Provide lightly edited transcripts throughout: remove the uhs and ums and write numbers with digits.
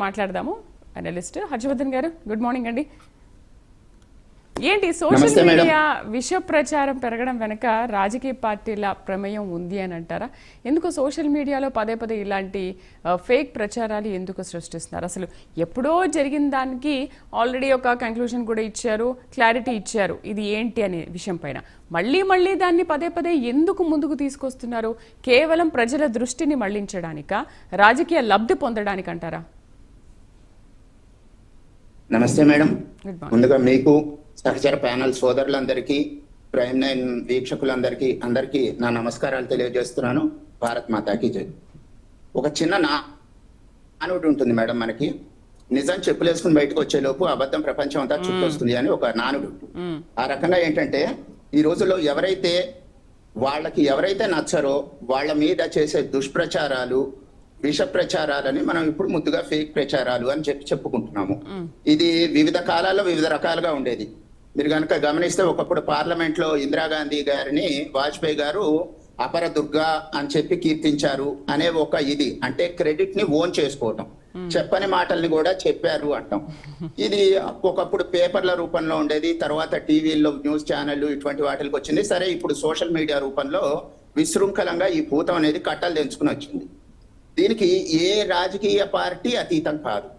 మాట్లాడదాము. అనలిస్ట్ హర్షవర్ధన్ గారు, good morning అండి. ఏంటి సోషల్ మీడియా విష ప్రచారం పెరగడం వెనక రాజకీయ పార్టీల ప్రమేయం ఉంది అని అంటారా? ఎందుకు సోషల్ మీడియాలో పదే పదే ఇలాంటి ఫేక్ ప్రచారాలు ఎందుకు సృష్టిస్తున్నారు? అసలు ఎప్పుడో జరిగిన దానికి ఆల్రెడీ ఒక కంక్లూజన్ కూడా ఇచ్చారు, క్లారిటీ ఇచ్చారు ఇది ఏంటి అనే విషయం పైన. మళ్ళీ దాన్ని పదే పదే ఎందుకు ముందుకు తీసుకొస్తున్నారు? కేవలం ప్రజల దృష్టిని మళ్లించడానిక, రాజకీయ లబ్ధి పొందడానికి అంటారా? నమస్తే మేడం. ముందుగా మీకు సహచర ప్యానల్ సోదరులందరికీ, ప్రైమ్ 9 వీక్షకులందరికీ అందరికీ నా నమస్కారాలు తెలియజేస్తున్నాను. భారత్ మాతాకి జై. ఒక చిన్న నానుడి ఉంటుంది మేడం, మనకి నిజం చెప్పులేసుకుని బయటకు వచ్చేలోపు అబద్ధం ప్రపంచం అంతా చుట్టొస్తుంది అని ఒక నానుడు. ఆ రకంగా ఏంటంటే ఈ రోజుల్లో వాళ్ళకి ఎవరైతే నచ్చరో వాళ్ళ మీద చేసే దుష్ప్రచారాలు, విష ప్రచారాలని మనం ఇప్పుడు ముద్దుగా ఫేక్ ప్రచారాలు అని చెప్పుకుంటున్నాము. ఇది వివిధ కాలాల్లో వివిధ రకాలుగా ఉండేది. మీరు కనుక గమనిస్తే ఒకప్పుడు పార్లమెంట్ లో ఇందిరాగాంధీ గారిని వాజ్పేయి గారు అపర దుర్గా అని చెప్పి కీర్తించారు అనే ఒక ఇది, అంటే క్రెడిట్ ని ఓన్ చేసుకోవటం, చెప్పని మాటల్ని కూడా చెప్పారు అంటాం. ఇది ఒకప్పుడు పేపర్ల రూపంలో ఉండేది, తర్వాత టీవీల్లో న్యూస్ ఛానల్ ఇటువంటి వాటికి వచ్చింది. సరే, ఇప్పుడు సోషల్ మీడియా రూపంలో విశృంఖలంగా ఈ భూతం అనేది కట్టలు తెంచుకుని వచ్చింది. దీనికి ఏ రాజకీయ పార్టీ అతీతం కాదు.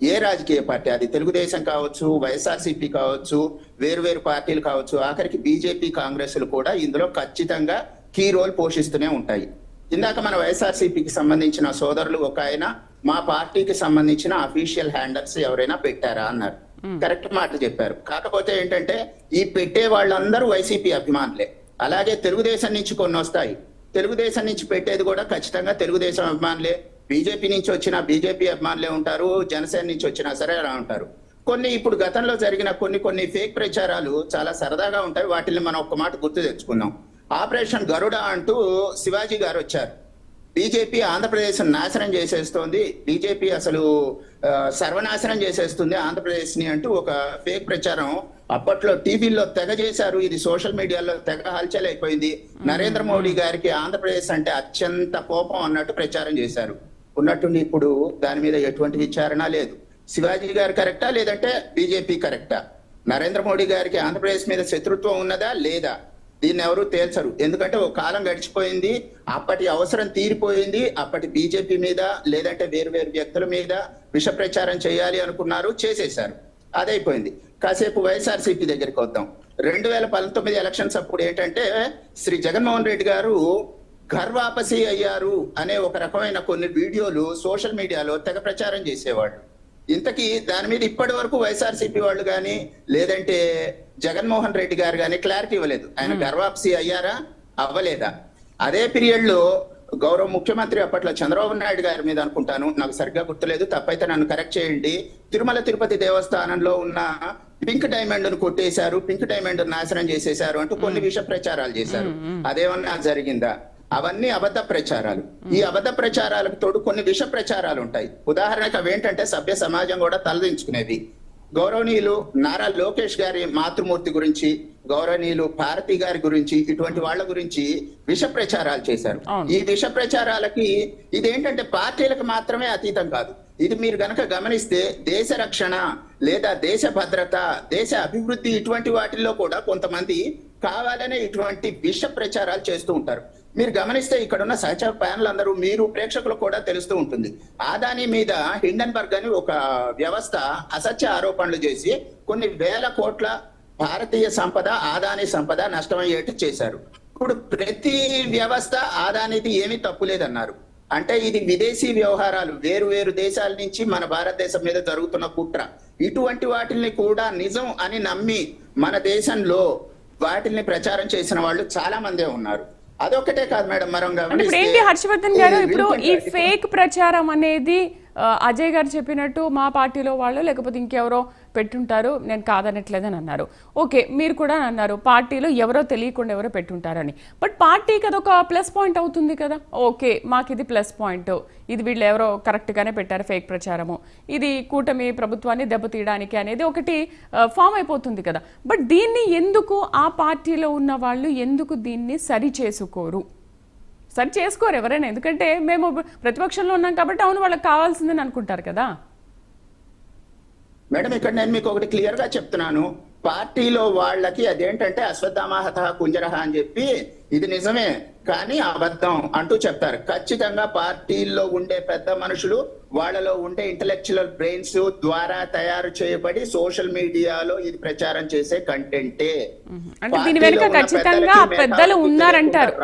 ఏ రాజకీయ పార్టీ, అది తెలుగుదేశం కావచ్చు, వైఎస్ఆర్సీపీ కావచ్చు, వేరు పార్టీలు కావచ్చు, ఆఖరికి బీజేపీ, కాంగ్రెస్లు కూడా ఇందులో ఖచ్చితంగా కీ రోల్ పోషిస్తూనే ఉంటాయి. ఇందాక మన వైఎస్ఆర్సీపీకి సంబంధించిన సోదరులు ఒక ఆయన మా పార్టీకి సంబంధించిన అఫీషియల్ హ్యాండల్స్ ఎవరైనా పెట్టారా అన్నారు. కరెక్ట్ మాట చెప్పారు. కాకపోతే ఏంటంటే ఈ పెట్టే వాళ్ళందరూ వైసీపీ అభిమానులే. అలాగే తెలుగుదేశం నుంచి కొన్ని వస్తాయి, తెలుగుదేశం నుంచి పెట్టేది కూడా ఖచ్చితంగా తెలుగుదేశం అభిమానులే. బీజేపీ నుంచి వచ్చిన బీజేపీ అభిమానులే ఉంటారు, జనసేన నుంచి వచ్చినా సరే అలా ఉంటారు. కొన్ని ఇప్పుడు గతంలో జరిగిన కొన్ని ఫేక్ ప్రచారాలు చాలా సరదాగా ఉంటాయి. వాటిని మనం ఒక్క మాట గుర్తు తెచ్చుకుందాం. ఆపరేషన్ గరుడ అంటూ శివాజీ గారు వచ్చారు. బీజేపీ ఆంధ్రప్రదేశ్ నాశనం చేసేస్తోంది, బీజేపీ అసలు సర్వనాశనం చేసేస్తుంది ఆంధ్రప్రదేశ్ ని అంటూ ఒక ఫేక్ ప్రచారం అప్పట్లో టీవీల్లో తెగ చేశారు. ఇది సోషల్ మీడియాలో తెగ హల్చల్ అయిపోయింది. నరేంద్ర మోడీ గారికి ఆంధ్రప్రదేశ్ అంటే అత్యంత కోపం అన్నట్టు ప్రచారం చేశారు. ఉన్నట్టుండి ఇప్పుడు దాని మీద ఎటువంటి విచారణ లేదు. శివాజీ గారు కరెక్టా లేదంటే బీజేపీ కరెక్టా? నరేంద్ర మోడీ గారికి ఆంధ్రప్రదేశ్ మీద శత్రుత్వం ఉన్నదా లేదా? దీన్ని ఎవరు తేల్చరు. ఎందుకంటే ఒక కాలం గడిచిపోయింది, అప్పటి అవసరం తీరిపోయింది. అప్పటి బీజేపీ మీద లేదంటే వేరు వ్యక్తుల మీద విష ప్రచారం చేయాలి అనుకున్నారు, చేసేశారు, అదైపోయింది. కాసేపు వైఎస్ఆర్సీపీ దగ్గరికి వద్దాం. 2019 ఎలక్షన్స్ అప్పుడు ఏంటంటే శ్రీ జగన్మోహన్ రెడ్డి గారు ఘర్ వాపసీ అయ్యారు అనే ఒక రకమైన కొన్ని వీడియోలు సోషల్ మీడియాలో తెగ ప్రచారం చేసేవాళ్ళు. ఇంతకీ దాని మీద ఇప్పటి వరకు వైఎస్ఆర్సీపీ వాళ్ళు కానీ లేదంటే జగన్మోహన్ రెడ్డి గారు కానీ క్లారిటీ ఇవ్వలేదు. ఆయన గర్వాప్సీ అయ్యారా అవ్వలేదా? అదే పీరియడ్ లో గౌరవ ముఖ్యమంత్రి అప్పట్లో చంద్రబాబు నాయుడు గారి మీద అనుకుంటాను, నాకు సరిగ్గా గుర్తులేదు, తప్పైతే నన్ను కరెక్ట్ చేయండి, తిరుమల తిరుపతి దేవస్థానంలో ఉన్న పింక్ డైమండ్ ను కొట్టేశారు, పింక్ డైమండ్ నాశనం చేసేశారు అంటూ కొన్ని విష ప్రచారాలు చేశారు. అదేమన్నా జరిగిందా? అవన్నీ అబద్ధ ప్రచారాలు. ఈ అబద్ధ ప్రచారాలకు తోడు కొన్ని విష ప్రచారాలు ఉంటాయి. ఉదాహరణకు అవేంటంటే సభ్య సమాజం కూడా తలదించుకునేది. గౌరవనీయులు నారా లోకేష్ గారి మాతృమూర్తి గురించి, గౌరవనీయులు భారతి గారి గురించి, ఇటువంటి వాళ్ళ గురించి విష ప్రచారాలు చేశారు. ఈ విష ప్రచారాలకి ఇదేంటంటే పార్టీలకు మాత్రమే అతీతం కాదు. ఇది మీరు గనక గమనిస్తే దేశ రక్షణ లేదా దేశ భద్రత, దేశ అభివృద్ధి ఇటువంటి వాటిల్లో కూడా కొంతమంది కావాలనే ఇటువంటి విష ప్రచారాలు చేస్తూ ఉంటారు. మీరు గమనిస్తే ఇక్కడ ఉన్న సహచర ప్యానల్ అందరూ, మీరు ప్రేక్షకులు కూడా తెలుస్తూ ఉంటుంది. ఆదాని మీద హిండెన్బర్గ్ అని ఒక వ్యవస్థ అసత్య ఆరోపణలు చేసి కొన్ని వేల కోట్ల భారతీయ సంపద, ఆదాని సంపద నష్టమయ్యేట్టు చేశారు. ఇప్పుడు ప్రతి వ్యవస్థ ఆదానిది ఏమీ తప్పులేదన్నారు. అంటే ఇది విదేశీ వ్యవహారాలు, వేరు దేశాల నుంచి మన భారతదేశం మీద జరుగుతున్న కుట్ర. ఇటువంటి వాటిని కూడా నిజం అని నమ్మి మన దేశంలో వాటిని ప్రచారం చేసిన వాళ్ళు చాలా మందే ఉన్నారు. అదొక్కటే కాదు మేడం, మనం ఏంటి హర్షవర్ధన్ గారు, ఇప్పుడు ఈ ఫేక్ ప్రచారం అనేది అజయ్ గారు చెప్పినట్టు మా పార్టీలో వాళ్ళు లేకపోతే ఇంకెవరో పెట్టుంటారు, నేను కాదనట్లేదని అన్నారు. ఓకే, మీరు కూడా అన్నారు పార్టీలో ఎవరో తెలియకుండా ఎవరో పెట్టుంటారని. బట్ పార్టీకి అదొక ప్లస్ పాయింట్ అవుతుంది కదా. ఓకే, మాకు ఇది ప్లస్ పాయింట్, ఇది వీళ్ళు ఎవరో కరెక్ట్గానే పెట్టారు ఫేక్ ప్రచారము, ఇది కూటమి ప్రభుత్వాన్ని దెబ్బతీయడానికి అనేది ఒకటి ఫామ్ అయిపోతుంది కదా. బట్ దీన్ని ఎందుకు ఆ పార్టీలో ఉన్న వాళ్ళు ఎందుకు దీన్ని సరి చేసుకోరు? సరి చేసుకోరు ఎవరైనా, ఎందుకంటే మేము ప్రతిపక్షంలో ఉన్నాం కాబట్టి అవును వాళ్ళకి కావాల్సిందని అనుకుంటారు కదా. మేడం ఇక్కడ నేను మీకు ఒకటి క్లియర్ గా చెప్తున్నాను. పార్టీలో వాళ్ళకి అదేంటంటే అశ్వత్థామహత కుంజరహ అని చెప్పి ఇది నిజమే కానీ అబద్ధం అంటూ చెప్తారు. ఖచ్చితంగా పార్టీల్లో ఉండే పెద్ద మనుషులు వాళ్ళలో ఉండే ఇంటలెక్చువల్ బ్రెయిన్స్ ద్వారా తయారు చేయబడి సోషల్ మీడియాలో ఇది ప్రచారం చేసే కంటెంటే. అంటే దీని వెనుక ఖచ్చితంగా పెద్దలు ఉన్నారంటారు.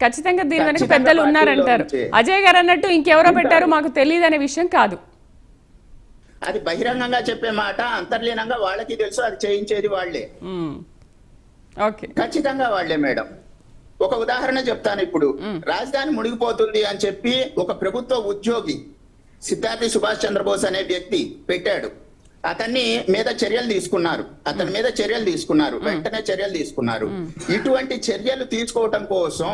ఖచ్చితంగా దీని వెనుక పెద్దలు ఉన్నారంటారు. అజయ్ గారు అన్నట్టు ఇంకెవరో పెట్టారు మాకు తెలియదు అనే విషయం కాదు. అది బహిరంగంగా చెప్పే మాట, అంతర్లీనంగా వాళ్ళకి తెలుసు అది చేయించేది వాళ్లే. ఓకే, ఖచ్చితంగా వాళ్లే మేడం. ఒక ఉదాహరణ చెప్తాను. ఇప్పుడు రాజధాని మునిగిపోతుంది అని చెప్పి ఒక ప్రభుత్వ ఉద్యోగి సిద్ధార్థి సుభాష్ చంద్రబోస్ అనే వ్యక్తి పెట్టాడు. అతని మీద చర్యలు తీసుకున్నారు, వెంటనే చర్యలు తీసుకున్నారు. ఇటువంటి చర్యలు తీసుకోవటం కోసం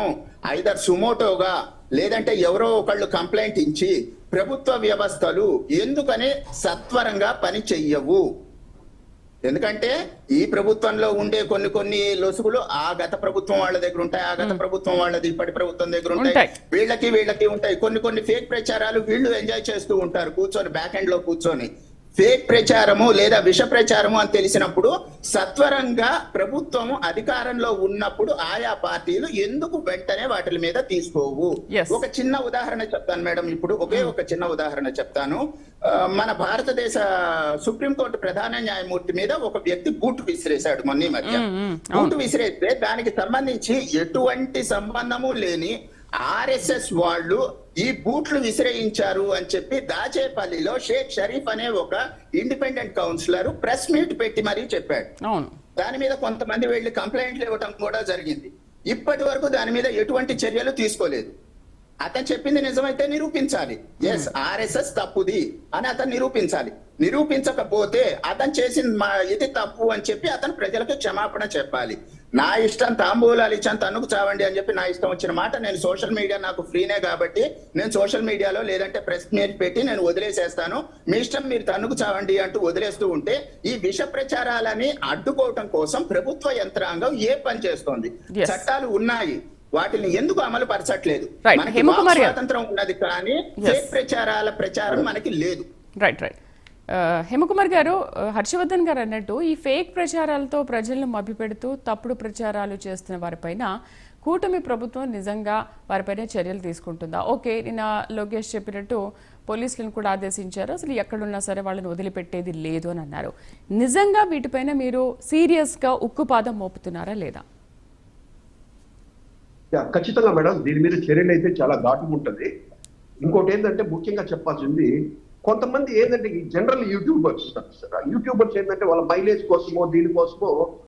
ఐదర్ సుమోటోగా లేదంటే ఎవరో ఒకళ్ళు కంప్లైంట్ ఇచ్చి ప్రభుత్వ వ్యవస్థలు ఎందుకని సత్వరంగా పని చెయ్యవు? ఎందుకంటే ఈ ప్రభుత్వంలో ఉండే కొన్ని లొసుగులు ఆ గత ప్రభుత్వం వాళ్ళ దగ్గర ఉంటాయి, ఆ గత ప్రభుత్వం వాళ్ళది ఇప్పటి ప్రభుత్వం దగ్గర ఉంటాయి. వీళ్ళకి ఉంటాయి కొన్ని ఫేక్ ప్రచారాలు వీళ్ళు ఎంజాయ్ చేస్తూ ఉంటారు కూర్చొని, బ్యాక్ ఎండ్ లో కూర్చొని. ఫేక్ ప్రచారము లేదా విష ప్రచారము అని తెలిసినప్పుడు సత్వరంగా ప్రభుత్వము అధికారంలో ఉన్నప్పుడు ఆయా పార్టీలు ఎందుకు వెంటనే వాటి మీద తీసుకోవు? ఒక చిన్న ఉదాహరణ చెప్తాను మేడం. ఇప్పుడు ఒక చిన్న ఉదాహరణ చెప్తాను. మన భారతదేశ సుప్రీంకోర్టు ప్రధాన న్యాయమూర్తి మీద ఒక వ్యక్తి బూట్ విసిరేశాడు మొన్న మధ్య. బూట్ విసిరేస్తే దానికి సంబంధించి ఎటువంటి సంబంధము లేని ఆర్ఎస్ఎస్ వాళ్ళు ఈ బూట్లు విసిరేయించారు అని చెప్పి దాచేపల్లిలో షేక్ షరీఫ్ అనే ఒక ఇండిపెండెంట్ కౌన్సిలర్ ప్రెస్ మీట్ పెట్టి మరీ చెప్పాడు. దాని మీద కొంతమంది వెళ్లి కంప్లైంట్లు ఇవ్వటం కూడా జరిగింది. ఇప్పటి వరకు దాని మీద ఎటువంటి చర్యలు తీసుకోలేదు. అతను చెప్పింది నిజమైతే నిరూపించాలి. ఎస్, ఆర్ఎస్ఎస్ తప్పుది అని అతను నిరూపించాలి. నిరూపించకపోతే అతను చేసిన ఇది తప్పు అని చెప్పి అతను ప్రజలకు క్షమాపణ చెప్పాలి. నా ఇష్టం తాంబూలాలు ఇచ్చాను తన్నుకు చావండి అని చెప్పి నా ఇష్టం వచ్చిన మాట నేను సోషల్ మీడియా నాకు ఫ్రీనే కాబట్టి నేను సోషల్ మీడియాలో లేదంటే ప్రెస్ మీట్ పెట్టి నేను వదిలేసేస్తాను, మీ ఇష్టం మీరు తన్నుకు చావండి అంటూ వదిలేస్తూ ఉంటే ఈ విష ప్రచారాలని అడ్డుకోవటం కోసం ప్రభుత్వ యంత్రాంగం ఏ పని చేస్తోంది? చట్టాలు ఉన్నాయి, వాటిని ఎందుకు అమలు పరచట్లేదు? మనకి స్వాతంత్రం ఉన్నది కానీ ఫేక్ ప్రచారాల ప్రచారం మనకి లేదు. రైట్. హేమకుమార్ గారు, హర్షవర్ధన్ గారు అన్నట్టు ఈ ఫేక్ ప్రచారాలతో ప్రజలను మభ్యపెడుతూ తప్పుడు ప్రచారాలు చేస్తున్న వారిపైన కూటమి ప్రభుత్వం నిజంగా వారిపైన చర్యలు తీసుకుంటుందా? ఓకే, నిన్న లోకేష్ చెప్పినట్టు పోలీసులను కూడా ఆదేశించారు, అసలు ఎక్కడున్నా సరే వాళ్ళని వదిలిపెట్టేది లేదు అని అన్నారు. నిజంగా వీటిపైన మీరు సీరియస్గా ఉక్కుపాదం మోపుతున్నారా లేదా? ఖచ్చితంగా మేడం, దీని మీద చర్యలు అయితే చాలా ఘాటుగా ఉంటుంది. ఇంకోటి ఏంటంటే ముఖ్యంగా చెప్పాల్సింది, కొంతమంది ఏంటంటే ఈ జనరల్ యూట్యూబర్స్ ఏంటంటే వాళ్ళ మైలేజ్ కోసమో దీనికోసమో